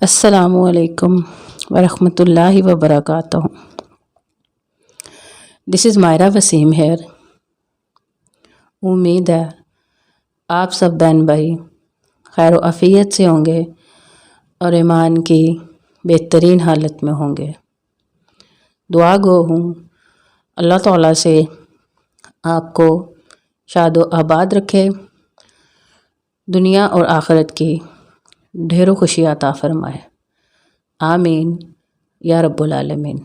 السلام علیکم ورحمۃ اللہ وبرکاتہ. دس از مائرہ وسیم ہیئر. امید ہے آپ سب بہن بھائی خیر و عافیت سے ہوں گے اور ایمان کی بہترین حالت میں ہوں گے. دعا گو ہوں اللہ تعالیٰ سے آپ کو شاد و آباد رکھے، دنیا اور آخرت کی ڈھیروں خوشی عطا فرمائے. آمین یا رب العالمین.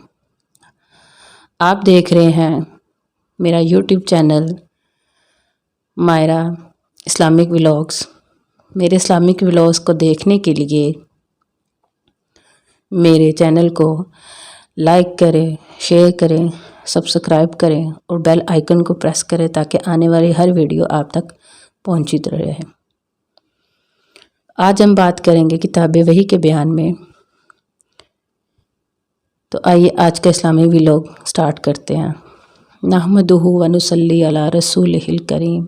آپ دیکھ رہے ہیں میرا YouTube channel Maira Islamic vlogs. میرے اسلامک ولاگس کو دیکھنے کے لیے میرے چینل کو لائک کریں، شیئر کریں، سبسکرائب کریں اور بیل آئیکن کو پریس کریں تاکہ آنے والی ہر ویڈیو آپ تک پہنچی رہے. آج ہم بات کریں گے کتاب وحی کے بیان میں. تو آئیے آج کا اسلامی ولاگ سٹارٹ کرتے ہیں. نحمدہ و نصلی علی رسولہ الکریم.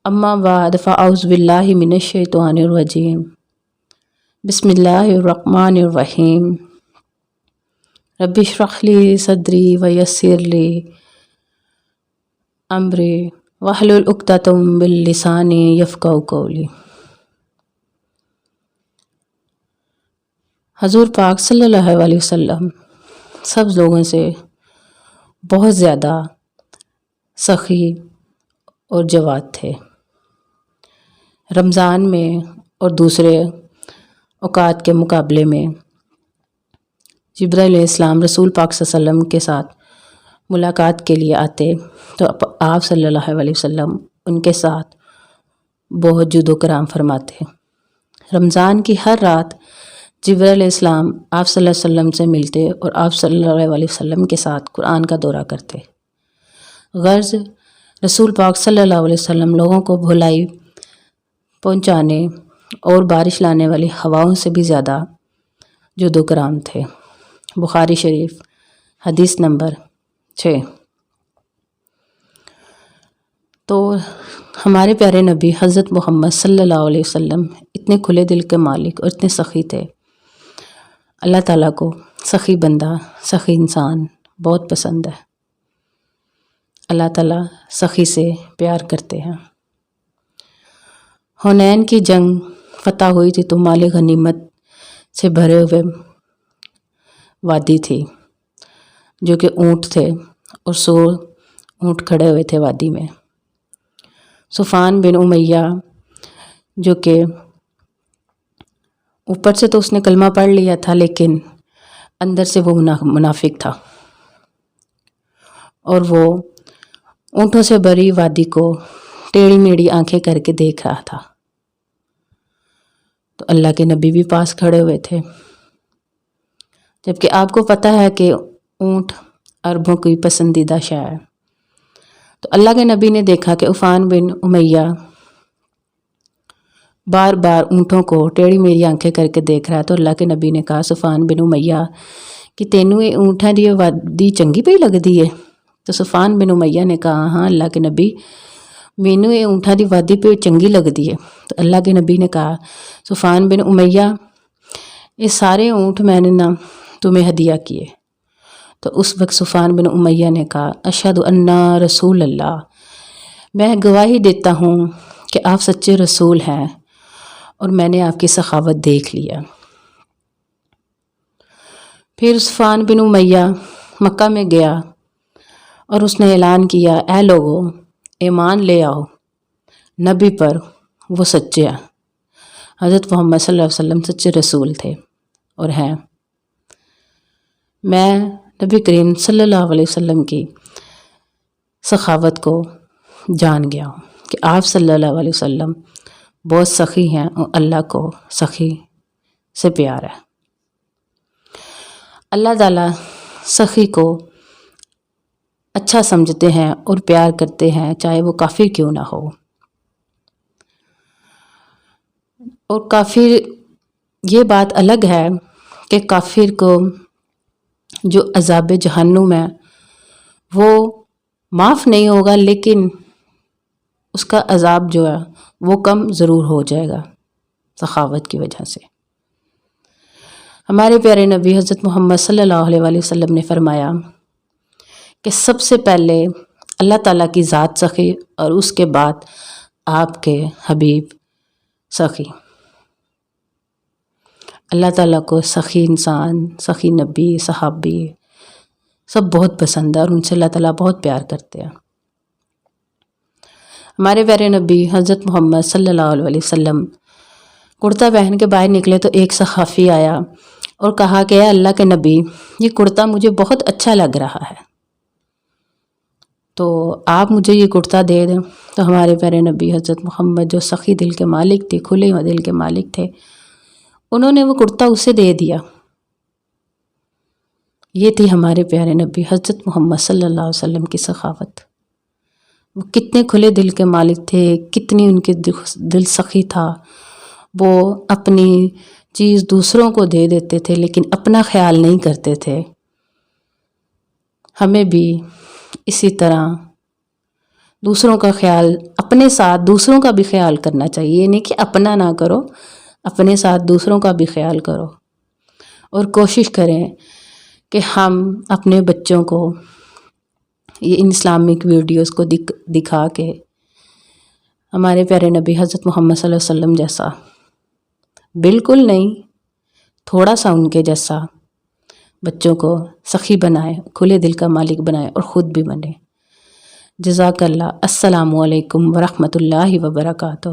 اما بعد فاعوذ باللہ من الشیطان الرجیم. بسم اللہ الرحمن الرحیم. رب اشرح لی صدری ویسر لی امری واحلل عقدۃ من لسانی یفقہوا قولی. حضور پاک صلی اللہ علیہ وسلم سب لوگوں سے بہت زیادہ سخی اور جواد تھے. رمضان میں اور دوسرے اوقات کے مقابلے میں جبرائیل علیہ السلام رسول پاک صلی اللہ علیہ وسلم کے ساتھ ملاقات کے لیے آتے تو آپ صلی اللہ علیہ وسلم ان کے ساتھ بہت جود و کرام فرماتے. رمضان کی ہر رات جبرائیل علیہ السلام آپ صلی اللہ علیہ وسلم سے ملتے اور آپ صلی اللہ علیہ وسلم کے ساتھ قرآن کا دورہ کرتے. غرض رسول پاک صلی اللہ علیہ وسلم لوگوں کو بھلائی پہنچانے اور بارش لانے والی ہواؤں سے بھی زیادہ جود و کرام تھے. بخاری شریف حدیث نمبر 6. تو ہمارے پیارے نبی حضرت محمد صلی اللہ علیہ وسلم اتنے کھلے دل کے مالک اور اتنے سخی تھے. اللہ تعالیٰ کو سخی بندہ، سخی انسان بہت پسند ہے. اللہ تعالیٰ سخی سے پیار کرتے ہیں. حنین کی جنگ فتح ہوئی تھی تو مال غنیمت سے بھرے ہوئے وادی تھی جو کہ اونٹ تھے اور 100 اونٹ کھڑے ہوئے تھے وادی میں. صفوان بن امیہ جو کہ اوپر سے تو اس نے کلمہ پڑھ لیا تھا لیکن اندر سے وہ منافق تھا اور وہ اونٹوں سے بھری وادی کو ٹیڑھی میڑھی آنکھیں کر کے دیکھ رہا تھا. تو اللہ کے نبی بھی پاس کھڑے ہوئے تھے. جبکہ آپ کو پتہ ہے کہ اونٹ عربوں کی پسندیدہ شے ہے. تو اللہ کے نبی نے دیکھا کہ صفوان بن امیہ بار بار اونٹوں کو ٹیڑھی میڑھی آنکھیں کر کے دیکھ رہا ہے. تو اللہ کے نبی نے کہا صفوان بن امیہ کہ تینوں یہ اونٹاں دی وادی چنگی پئی لگدی ہے؟ تو صفوان بن امیہ نے کہا ہاں اللہ کے نبی مینوں یہ اونٹاں دی وادی پہ چنگی لگدی ہے. تو اللہ کے نبی نے کہا صفوان بن امیہ یہ سارے اونٹ میں نے نہ تمہیں ہدیہ کیے. تو اس وقت صفوان بن امیہ نے کہا اشہد ان رسول اللہ، میں گواہی دیتا ہوں کہ آپ سچے رسول ہیں اور میں نے آپ کی سخاوت دیکھ لیا. پھر صفوان بن امیہ مکہ میں گیا اور اس نے اعلان کیا اے لوگو ایمان لے آؤ نبی پر، وہ سچے ہیں. حضرت محمد صلی اللہ علیہ وسلم سچے رسول تھے اور ہیں. میں نبی کریم صلی اللہ علیہ وسلم کی سخاوت کو جان گیا ہوں کہ آپ صلی اللہ علیہ وسلم بہت سخی ہیں اور اللہ کو سخی سے پیار ہے. اللہ تعالیٰ سخی کو اچھا سمجھتے ہیں اور پیار کرتے ہیں چاہے وہ کافر کیوں نہ ہو. اور کافر یہ بات الگ ہے کہ کافر کو جو عذاب جہنم ہے وہ معاف نہیں ہوگا لیکن اس کا عذاب جو ہے وہ کم ضرور ہو جائے گا سخاوت کی وجہ سے. ہمارے پیارے نبی حضرت محمد صلی اللہ علیہ وآلہ وسلم نے فرمایا کہ سب سے پہلے اللہ تعالیٰ کی ذات سخی اور اس کے بعد آپ کے حبیب سخی۔ اللہ تعالیٰ کو سخی انسان، سخی نبی، صحابی سب بہت پسند ہے اور ان سے اللہ تعالیٰ بہت پیار کرتے ہیں۔ ہمارے پیارے نبی حضرت محمد صلی اللہ علیہ وسلم کرتا پہن کے باہر نکلے تو ایک صحافی آیا اور کہا کہ اے اللہ کے نبی، یہ کرتا مجھے بہت اچھا لگ رہا ہے، تو آپ مجھے یہ کرتا دے دیں۔ تو ہمارے پیارے نبی حضرت محمد جو سخی دل کے مالک تھے، کھلے دل کے مالک تھے، انہوں نے وہ کرتا اسے دے دیا۔ یہ تھی ہمارے پیارے نبی حضرت محمد صلی اللہ علیہ وسلم کی سخاوت۔ وہ کتنے کھلے دل کے مالک تھے، کتنی ان کے دل سخی تھا۔ وہ اپنی چیز دوسروں کو دے دیتے تھے لیکن اپنا خیال نہیں کرتے تھے۔ ہمیں بھی اسی طرح دوسروں کا خیال، اپنے ساتھ دوسروں کا بھی خیال کرنا چاہیے۔ یہ نہیں کہ اپنا نہ کرو، اپنے ساتھ دوسروں کا بھی خیال کرو، اور کوشش کریں کہ ہم اپنے بچوں کو یہ ان اسلامک ویڈیوز کو دکھا کے ہمارے پیارے نبی حضرت محمد صلی اللہ علیہ وسلم جیسا، بالکل نہیں، تھوڑا سا ان کے جیسا بچوں کو سخی بنائے، کھلے دل کا مالک بنائے اور خود بھی بنے۔ جزاک اللہ۔ السلام علیکم ورحمۃ اللہ وبرکاتہ۔